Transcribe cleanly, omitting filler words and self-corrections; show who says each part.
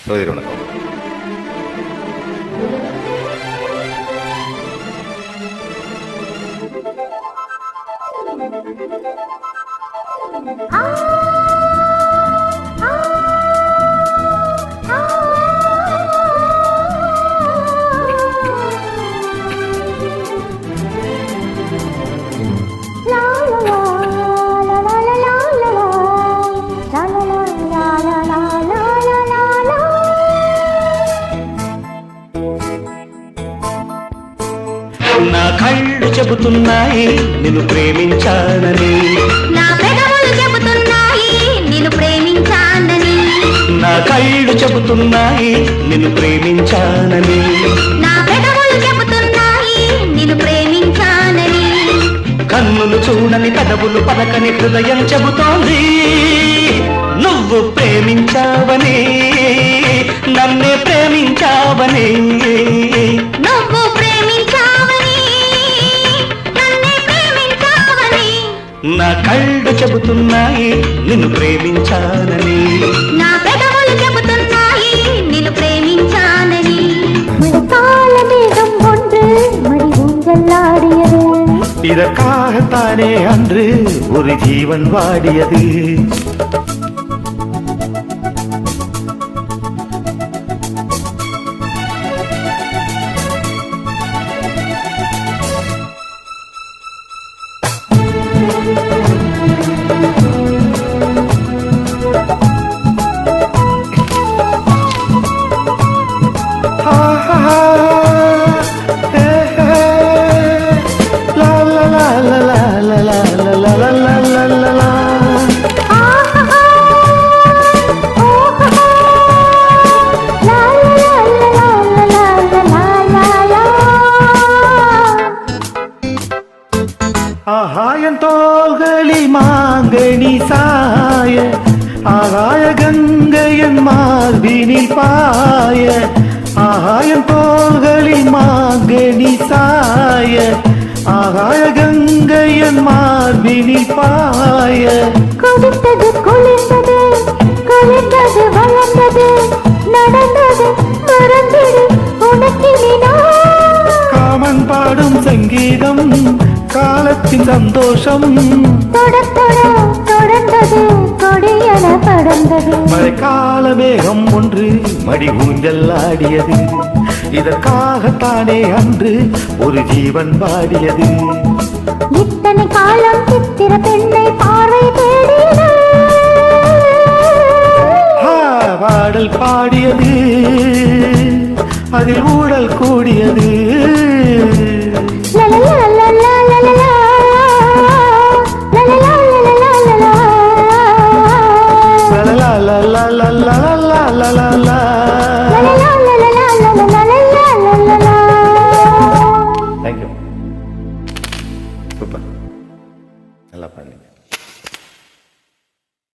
Speaker 1: சகோதரி வணக்கம்.
Speaker 2: నా కళ్ళు చెబుతున్నాయి నిన్ను ప్రేమించానని,
Speaker 3: నా పెదవులు చెబుతున్నాయి నిన్ను ప్రేమించానని,
Speaker 2: నా కళ్ళు చెబుతున్నాయి నిన్ను ప్రేమించానని,
Speaker 3: నా పెదవులు చెబుతున్నాయి నిన్ను ప్రేమించానని,
Speaker 2: కన్నులు చూడని పెదవులు పలకని హృదయం చెబుతోంది నువ్వు ప్రేమించావని, నన్నే ప్రేమించావని,
Speaker 3: నువ్వు ప్రేమించావని, నన్నే ప్రేమించావని,
Speaker 2: నా కళ్ళు చెబుతున్నాయి నిన్ను ప్రేమించానని,
Speaker 3: నా పెదవులు చెబుతున్నాయి నిన్ను ప్రేమించానని.
Speaker 4: மழைக்கால மேகம் ஒன்று மடி ஊஞ்சலாடியது,
Speaker 2: இதற்காகத்தானே அன்று ஒரு ஜீவன் வாடியது. ஆகாயன் தோள்களில் மாங்கனி சாய, ஆகாய கங்கையன் மார்பினில் பாய, ஆகாயன் தோள்களில் மாங்கனி சாய, ஆகாய கங்கையன் மார்பினில் பாய.
Speaker 4: கொதித்தது குளிர்ந்தது, குளிர்ந்தது வளர்ந்தது, நடந்தது மறந்தது உனக்கினா.
Speaker 2: காமன் பாடும் சங்கீதம் காலத்தின் சந்தோஷம்,
Speaker 4: தொடர்ந்தது கொடியன படர்ந்தது.
Speaker 2: மழைக்கால மேகம் ஒன்று மடி ஊஞ்சல் ஆடியது, இதற்காகத்தானே அன்று ஒரு ஜீவன் வாடியது.
Speaker 4: இத்தனை காலம் சித்திர பெண்ணை பார்வை தேடின,
Speaker 2: பாடல் பாடியது அதில் ஊடல் கூடியது. la la la la la la la la la la